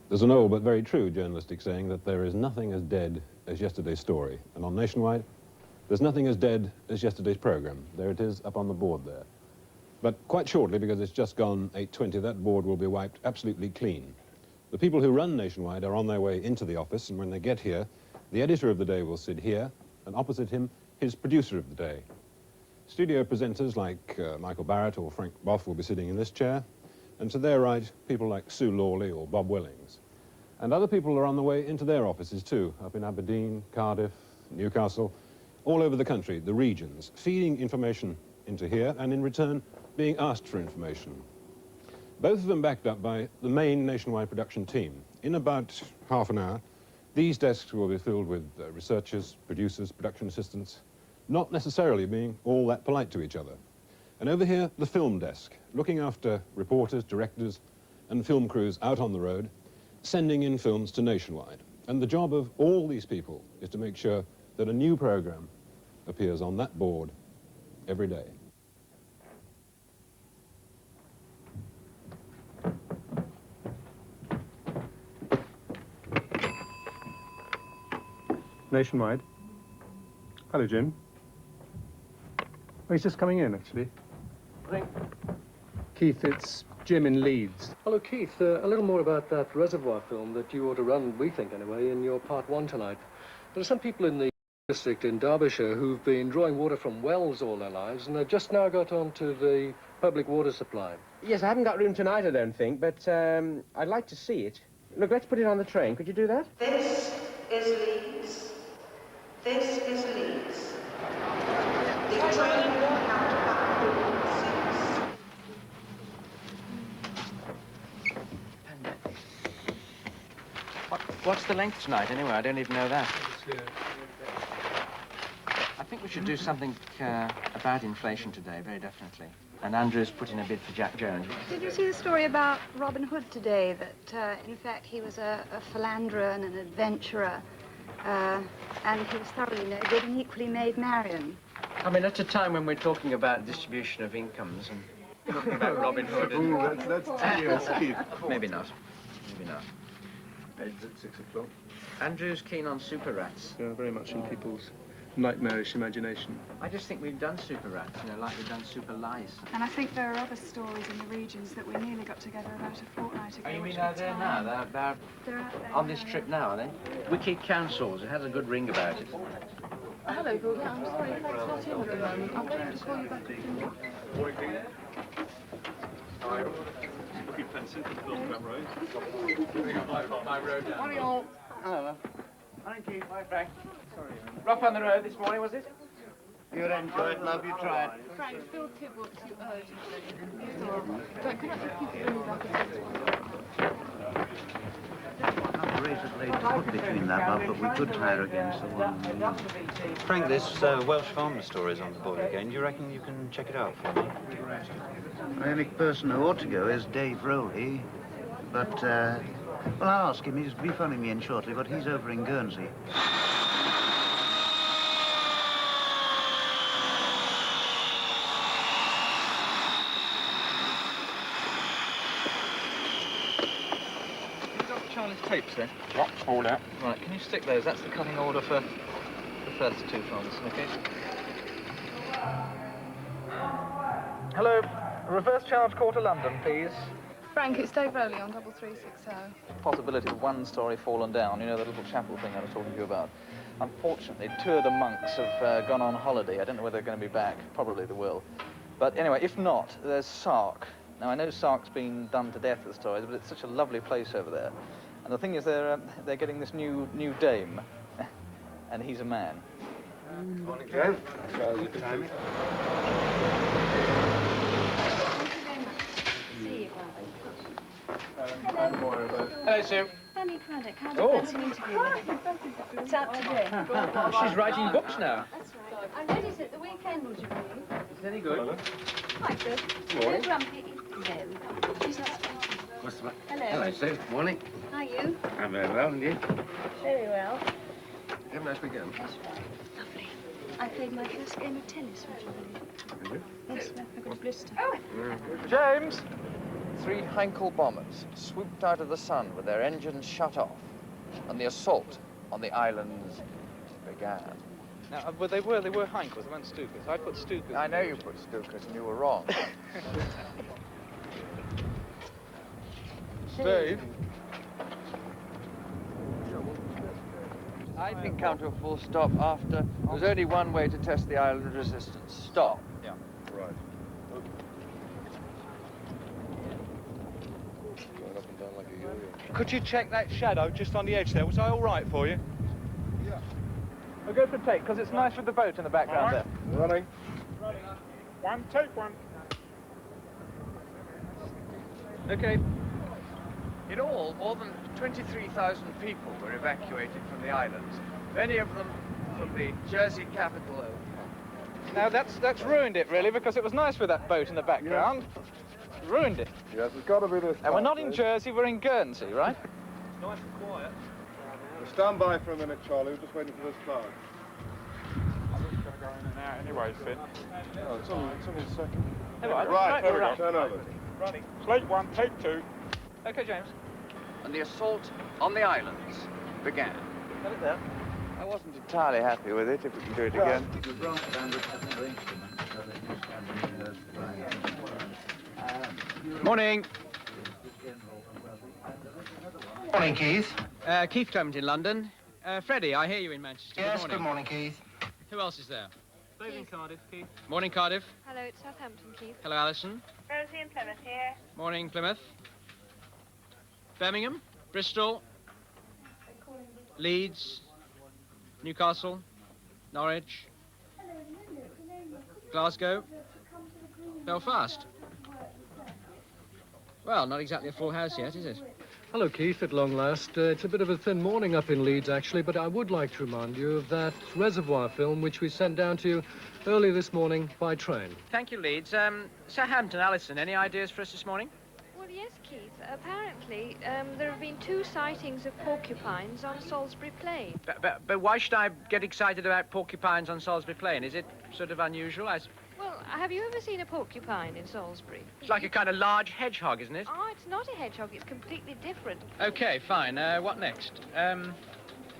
There's an old but very true journalistic saying that there is nothing as dead as yesterday's story. And on Nationwide, there's nothing as dead as yesterday's programme. There it is up on the board there. But quite shortly, because it's just gone 8:20, that board will be wiped absolutely clean. The people who run Nationwide are on their way into the office, and when they get here, the editor of the day will sit here, and opposite him, his producer of the day. Studio presenters like Michael Barrett or Frank Boff will be sitting in this chair, and to their right, people like Sue Lawley or Bob Willings. And other people are on the way into their offices too, up in Aberdeen, Cardiff, Newcastle, all over the country, the regions, feeding information into here and in return being asked for information. Both of them backed up by the main Nationwide production team. In about half an hour, these desks will be filled with researchers, producers, production assistants, not necessarily being all that polite to each other. And over here, the film desk, looking after reporters, directors, and film crews out on the road, sending in films to Nationwide. And the job of all these people is to make sure that a new programme appears on that board every day. Nationwide. Hello, Jim. Oh, he's just coming in, actually. Keith, it's Jim in Leeds. Hello, Keith. A little more about that reservoir film that you ought to run, we think anyway, in your part one tonight. There are some people in the district in Derbyshire who've been drawing water from wells all their lives, and they've just now got onto the public water supply. Yes, I haven't got room tonight, I don't think, but I'd like to see it. Look, let's put it on the train. Could you do that? This is Leeds. This is Leeds. The train What's the length tonight, anyway? I don't even know that. I think we should do something about inflation today, very definitely. And Andrew's put in a bid for Jack Jones. Did you see the story about Robin Hood today, that, in fact, he was a philanderer and an adventurer, and he was thoroughly no good and equally made Marion? I mean, at a time when we're talking about distribution of incomes and talking about Robin Hood... Ooh, that's tedious, Keith. Maybe not. Maybe not. Bed's at 6 o'clock. Andrew's keen on super rats. Yeah, very much in people's nightmarish imagination. I just think we've done super rats, you know, like we've done super lice. And I think there are other stories in the regions that we nearly got together about a fortnight ago. Oh, you mean they're there now? They're out there on this trip now, are they? Wicked councils. It has a good ring about it. Hello, Gordon. I'm sorry, Frank's not in at the moment. I'll tell him to call you back at dinner. Morning all. Hello. Morning, Keith. Bye, Frank. Sorry. Rough on the road this morning, was it? You enjoyed, love, you tried. Frank, Phil Tibb wants you urgently. Don't come up to keep it back at this Not razor blade to put between that lot, but we could hire against the one. Frank, this Welsh farmer story is on the board again. Do you reckon you can check it out for me? The only person who ought to go is Dave Rowley, but, well, I'll ask him. He'll be phoning me in shortly, but he's over in Guernsey. Charlie's tapes then? What? Hold out. Right, can you stick those? That's the cutting order for the first two films, okay? Hello, reverse charge call to London, please. Frank, it's Dave Rowley on 3360. Possibility of one story fallen down, you know, the little chapel thing I was talking to you about. Unfortunately, two of the monks have gone on holiday. I don't know whether they're going to be back. Probably they will. But anyway, if not, there's Sark. Now, I know Sark's been done to death, the stories, but it's such a lovely place over there. And the thing is, they're getting this new dame, and he's a man. Morning, Joe. Thank you very much. See you, Hello, Sue. Fanny Craddock, how did you fancy an interview with him? It's out today. She's writing books now. That's right. I read it at the weekend, would you believe? Is it any good? Quite good. Morning. No grumpy. No. She's not speaking. What's the matter? Hello. Hello, Sue. Morning. How are you? I'm very well, and you? Very well. Have a nice weekend. That's right. Lovely. I played my first game of tennis, would you believe? Yes, I got a blister. James! 3 Heinkel bombers swooped out of the sun with their engines shut off, and the assault on the islands began. Now, but they were Heinkels, they weren't Stukas. I put Stukas. I know you put Stukas and you were wrong. Dave? I didn't come to a full stop after. There's only one way to test the island resistance. Stop. Yeah. Right. Could you check that shadow just on the edge there? Was that all right for you? Yeah. I'll go for a take, because it's nice with the boat in the background there. Running. One, take one. Okay. In all, more than 23,000 people were evacuated from the islands, many of them from the Jersey capital. Now, that's ruined it, really, because it was nice with that boat in the background. Yeah. Ruined it. Yes, it's got to be this. And we're not in Jersey, we're in Guernsey, right? It's nice and quiet. Well, stand by for a minute, Charlie. We're just waiting for this cloud. I'm just going to go in and out anyway, Finn. Oh, it's only a second. Right, there we go. Turn over. Running. Slate one, take two. Okay, James. And the assault on the islands began. Got it there. I wasn't entirely happy with it, if we can do it again. The brass band was having no instruments, so they just had the Morning. Morning, Keith. Keith Clement in London. Freddie, I hear you in Manchester. Yes, good morning, Keith. Who else is there? Dave in Cardiff, Keith. Morning, Cardiff. Hello, it's Southampton, Keith. Hello, Alison. Rosie and Plymouth here. Morning, Plymouth. Birmingham, Bristol, Leeds, Newcastle, Norwich, Glasgow, Belfast. Well, not exactly a full house yet, is it? Hello, Keith, at long last. It's a bit of a thin morning up in Leeds, actually, but I would like to remind you of that Reservoir film which we sent down to you early this morning by train. Thank you, Leeds. Southampton, Alison, any ideas for us this morning? Well, yes, Keith. Apparently, there have been 2 sightings of porcupines on Salisbury Plain. But why should I get excited about porcupines on Salisbury Plain? Is it sort of unusual? Well, have you ever seen a porcupine in Salisbury? It's like a kind of large hedgehog, isn't it? Oh, it's not a hedgehog. It's completely different. OK, fine. What next?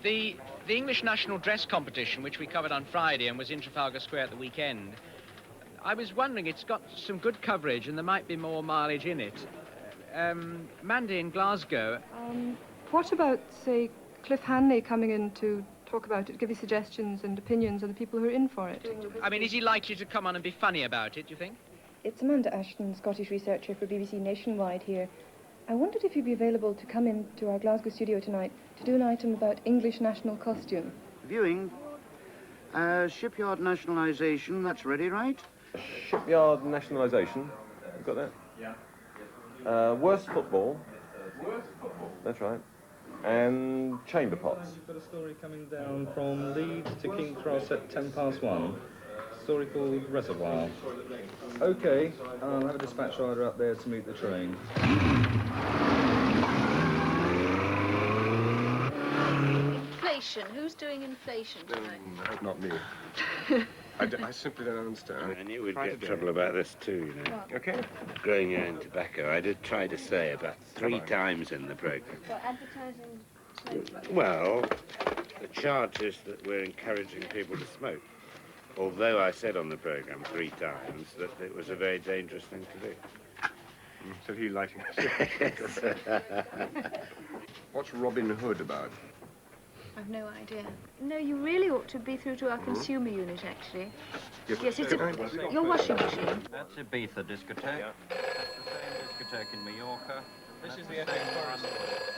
The English National Dress Competition, which we covered on Friday and was in Trafalgar Square at the weekend, I was wondering, it's got some good coverage and there might be more mileage in it. Mandy in Glasgow. What about, say, Cliff Hanley coming in to talk about it, give his suggestions and opinions on the people who are in for it? I mean, is he likely to come on and be funny about it, do you think? It's Amanda Ashton, Scottish researcher for BBC Nationwide here. I wondered if you'd be available to come in to our Glasgow studio tonight to do an item about English national costume. Viewing. Shipyard nationalisation, that's ready, right? Shipyard nationalisation. You've got that? Yeah. Worst football. Worst football? That's right. And chamber pots. You've got a story coming down from Leeds to King's Cross at 1:10 story called Reservoir. OK, I'll have a dispatch rider up there to meet the train. Inflation. Who's doing inflation tonight? Not me. I simply don't understand. I knew we'd get trouble about this too, you know. Okay. Growing your own tobacco. I did try to say about 3 times in the programme. For advertising smoke? Well, the charge is that we're encouraging people to smoke. Although I said on the programme 3 times that it was a very dangerous thing to do. So he lighting us. What's Robin Hood about? I've no idea. No, you really ought to be through to our consumer unit, actually. Yes, it's your washing machine. That's Ibiza discotheque. Yeah. That's the same discotheque in Mallorca. This is the Epping Forest.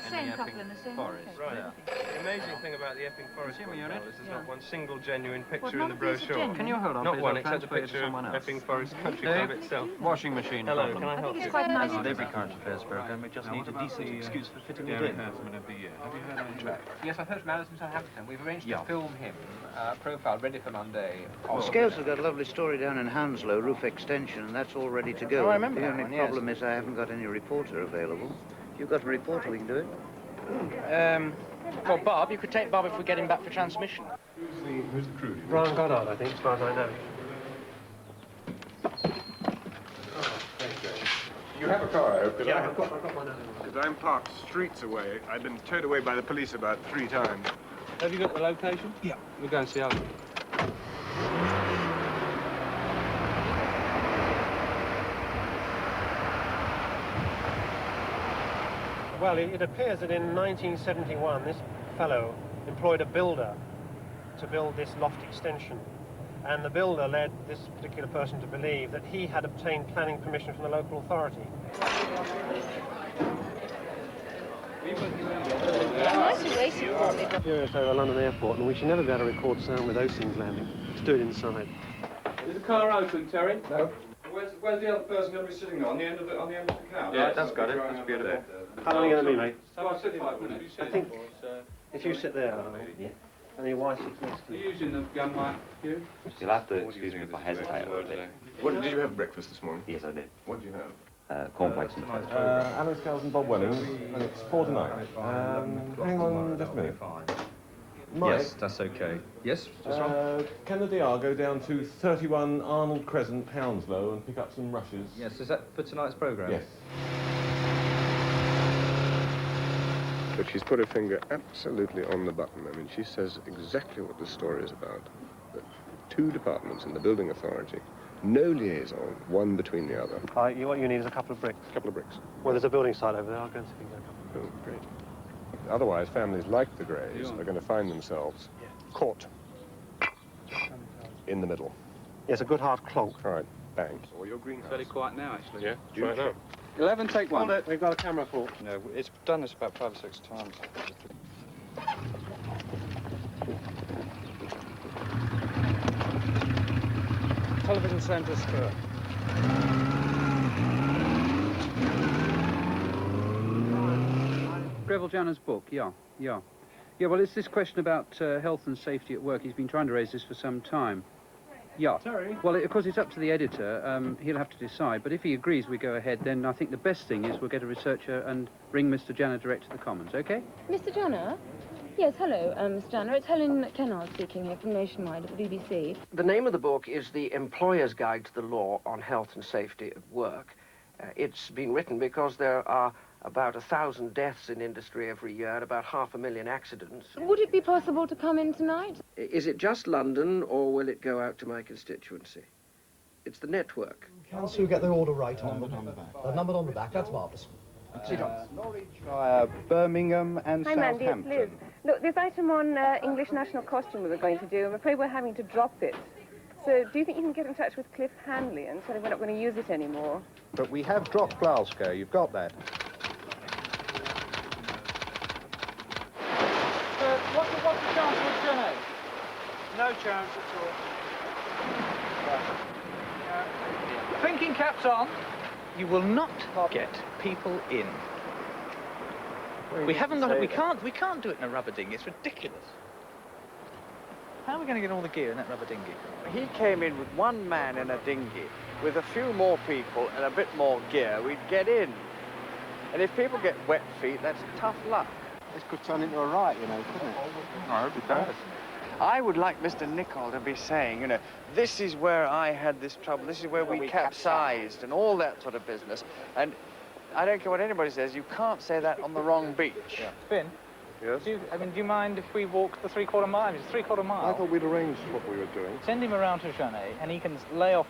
The same couple in the same Forest. Right. Yeah. The amazing thing about the Epping Forest Consumer unit? is there's not one single genuine picture Well, in the not a piece of brochure. genuine. Can you hold on, Not please? one, I'll except a transfer you to picture of someone else. Epping Forest Country Dave? Club itself. Washing machine Hello, problem. can I help it's you? quite nice. With every current affairs programme, we just need a decent excuse for fitting it in. of the year. Have you heard of track? Yes, I've heard from Alison Southampton. We've arranged to film him, profile, ready for Monday. Well, Scales has got a lovely story down in Hounslow, roof extension, and that's all ready to go. Oh, I remember the that only one, yes. problem is I haven't got any reporter available. If you've got a reporter, we can do it. Well, Bob, you could take Bob if we get him back for transmission. Who's the crew? Brian Goddard, I think, as far as I know. You have a car, I hope, Yeah, I've got one. Because I'm parked streets away. I've been towed away by the police about 3 times. Have you got the location? Yeah. We'll go and see Alan. Well, it appears that in 1971, this fellow employed a builder to build this loft extension. And the builder led this particular person to believe that he had obtained planning permission from the local authority. Here is over London Airport, and we should never be able to record sound with those things landing. Let's do it inside. Is the car open, Terry? No. Where's the other person going to be sitting on the end of the cab? Yeah, that's got it. That's beautiful. How long are you going to be, mate? About 55 minutes. I think if you sit there, and your wife sits next to Are you. you using the gun mic, Hugh? You'll have to excuse me if I hesitate a little bit. What did you have breakfast this morning? Yes, I did. What did you have? Cornflakes and toast. Alan Scales and Bob Welling, and it's 4 tonight. Hang on just a minute. Mike, Yes, that's okay. Yes, just wrong. can the DR go down to 31 Arnold Crescent, Hounslow, and pick up some rushes? Yes, is that for tonight's programme? Yes. But she's put her finger absolutely on the button. I mean, she says exactly what the story is about. The 2 departments in the building authority, no liaison, one between the other. What you need is a couple of bricks. A couple of bricks. Well, there's a building site over there. I'll go and see if we can get a couple. Oh, great. Otherwise, families like the Greys are going to find themselves caught in the middle. Yes, a good hard clonk. All right, bang. Or your greenhouse. Fairly quiet now, actually. Yeah, try it out. 11, take one. Hold it. We've got a camera for. No, it's done this about 5 or 6 times. Television centre spur. Greville Janner's book, yeah. Yeah, well, it's this question about health and safety at work. He's been trying to raise this for some time. Yeah. Terry? Well, of course, it's up to the editor. He'll have to decide. But if he agrees we go ahead, then I think the best thing is we'll get a researcher and bring Mr. Janner direct to the Commons, OK? Mr. Janner? Yes, hello, Mr. Janner. It's Helen Kennard speaking here from Nationwide at the BBC. The name of the book is The Employer's Guide to the Law on Health and Safety at Work. It's been written because there are about 1,000 deaths in industry every year and about 500,000 accidents. Would it be possible to come in tonight? Is it just London, or will it go out to my constituency? It's the network. Council, you get the order right on the back. They're numbered on the back, that's marvellous. Birmingham and Hi, Mandy, it's Liz. Look, this item on English national costume we were going to do, I'm afraid we're having to drop it. So do you think you can get in touch with Cliff Hanley and tell him we're not going to use it anymore? But we have dropped Glasgow, you've got that. What's the chance with Jenny? No chance at all. Thinking caps on. You will not get people in. We haven't got it. We can't do it in a rubber dinghy. It's ridiculous. How are we going to get all the gear in that rubber dinghy? He came in with 1 man in a dinghy. With a few more people and a bit more gear, we'd get in. And if people get wet feet, that's tough luck. This could turn into a riot, you know, couldn't it? I hope it does. I would like Mr. Nichol to be saying, you know, this is where I had this trouble, this is where we capsized and all that sort of business. And I don't care what anybody says, you can't say that on the wrong beach. Yeah. Finn? Yes? Do you mind if we walk the 3/4 mile? It's a 3/4 mile. I thought we'd arranged what we were doing. Send him around to Jeannet, and he can lay off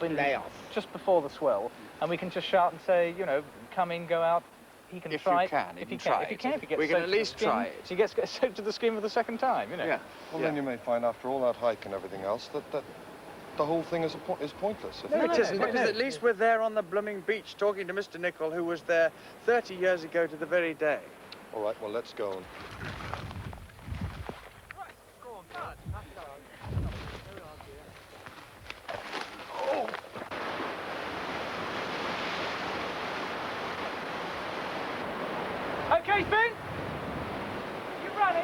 just before the swell, and we can just shout and say, you know, come in, go out. He can try it. If he gets we can at least try it. If he gets soaked to the skin for the 2nd time, you know. Yeah. Well, then you may find after all that hike and everything else that the whole thing is pointless. No, it isn't, because at least we're there on the blooming beach talking to Mr. Nichol, who was there 30 years ago to the very day. All right, well, let's go. Okay, Finn? You running?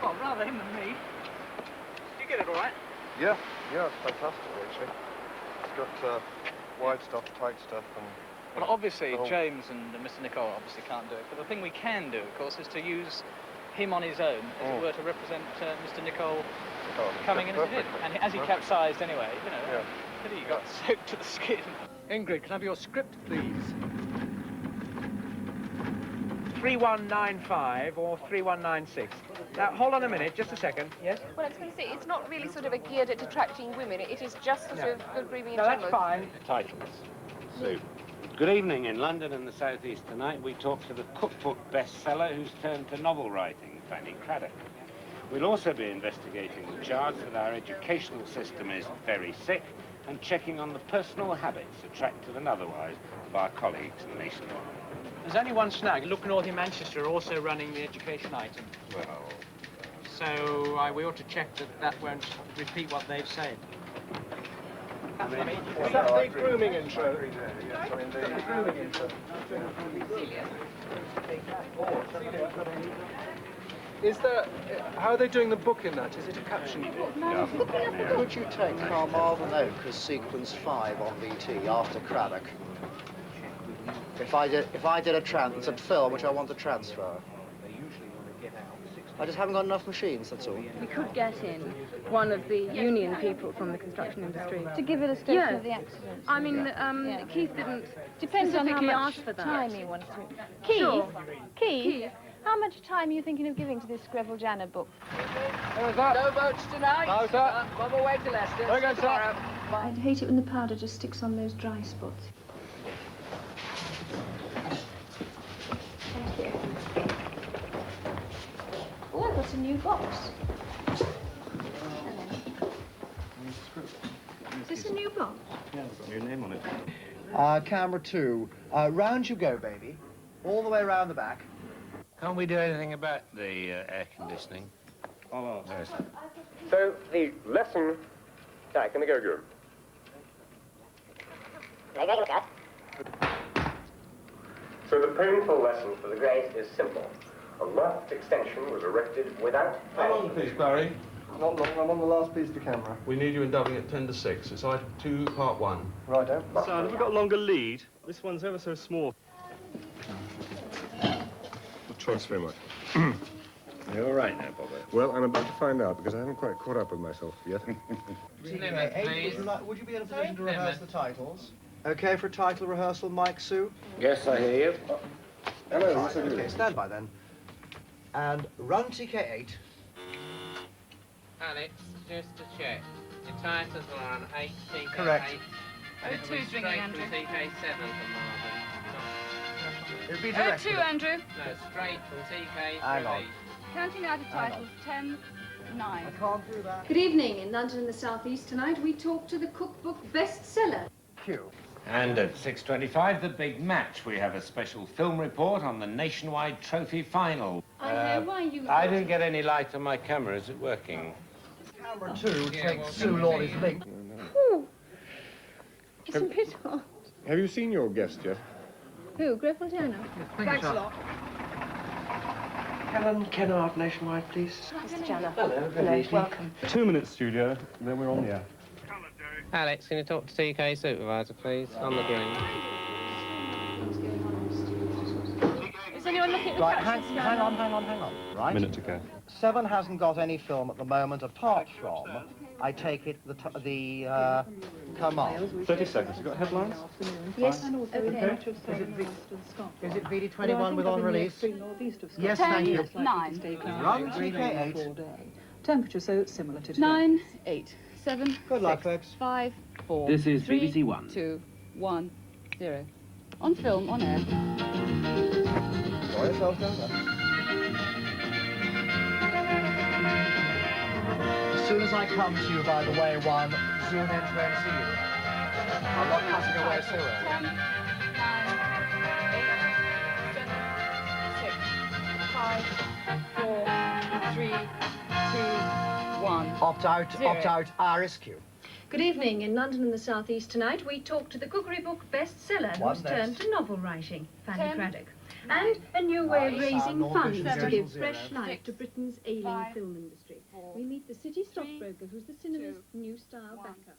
Oh, rather him than me. Did you get it all right? Yeah, it's fantastic, actually. It's got wide stuff, tight stuff, and... Well, obviously, Oh. James and Mr. Nicole obviously can't do it, but the thing we can do, of course, is to use him on his own, as it were, to represent Mr. Nicole coming in as he did. And as he capsized anyway, you know, he got soaked to the skin. Ingrid, can I have your script, please? 3195 or 3196. Now, hold on a minute, just a second. Yes? Well, I was going to say, it's not really sort of geared at attracting women. It is just sort of good breeding in No, general. that's fine. Titles. So, good evening. In London and the South East tonight, we talk to the cookbook bestseller who's turned to novel writing, Fanny Craddock. We'll also be investigating the charge that our educational system is very sick and checking on the personal habits, attractive and otherwise, of our colleagues nationwide. There's only one snag. Look North in Manchester are also running the education item. Well... So we ought to check that that won't repeat what they've said. Is that the grooming intro? The grooming intro. Is there... How are they doing the book in that? Is it a caption book? Could you take Carmarthen Oak as sequence 5 on VT after Craddock? If I did a film which I want to transfer. I just haven't got enough machines, that's all. We could get in one of the union people from the construction industry. To give it a statement of the accident. I mean, Keith didn't Depends on how specifically much ask for that. time he wants to... Keith, Sure. Keith, how much time are you thinking of giving to this Greville Janner book? No votes tonight. No, sir. One more way to Leicester. Very good, sir. I'd hate it when the powder just sticks on those dry spots. Thank you. Oh, I've got a new box. Is this a new box? Yeah, it's got your name on it. Camera 2. Round you go, baby. All the way round the back. Can't we do anything about the air conditioning? I'll ask. Yes. So, the lesson... Back in the go room. So the painful lesson for the grade is simple. A loft extension was erected without... How long, please, Barry? Not long. I'm on the last piece to camera. We need you in dubbing at 10 to 6. It's item 2, part 1. Righto. Son, have we got a longer lead? This one's ever so small. Thanks very much. You're all right now, Bobby. Well, I'm about to find out, because I haven't quite caught up with myself yet. Would you be in a position to rehearse the titles? Okay for title rehearsal, Mike, Sue? Yes, I hear you. Hello, Right, okay, stand by then. And run TK8. Alex, just to check. Your titles are on 8 TK8. Correct. And it'll be straight from TK7 for Marvin. It'll be direct. 02, Andrew. No, straight from TK Hang through on. 8. Counting out of titles, 10, 9. I can't do that. Good evening. In London and the South East tonight, we talk to the cookbook bestseller. Q. And at 6:25, the big match. We have a special film report on the nationwide trophy final. I know why you... I didn't get any light on my camera. Is it working? Camera 2 takes Sue Lawley's link. Ooh. It's a bit hot. Have you seen your guest yet? Who, Greville Janner? Thanks a lot. Helen Kennard, Nationwide, please. Mr. Janner. Hello, Welcome. 2 minutes studio, then we're on the air. Alex, can you talk to TK supervisor, please? On the green. Is anyone looking at the Right, captions now? hang on. Right? Minute to go. 7 hasn't got any film at the moment, apart from, I take it, the Kamal. 30 seconds. You got headlines? Yes. Okay. Is it BD21 with on release? Yes, thank you. 9. Run TK8. Temperature so similar to 9, 8, 7, Good luck, folks. 5, 4, This is 3, BBC One. 2, 1, 0. On film, on air. Enjoy yourselves down there. As soon as I come to you, by the way, one, zoom in to MCU. I'm not cutting away so early. 10, 9, 8, 7, 6, 5, 4, 3, 2, 1. Opt out, Iris Q. Good evening. In London and the South East tonight, we talk to the cookery book bestseller One who's next. turned to novel writing, Fanny 10, Craddock. And a new way of Nice. raising North funds Vision to give 0, fresh 0. life to Britain's ailing 5, film industry. 4, We meet the city 3, stockbroker who's the cinema's new style 1. backup.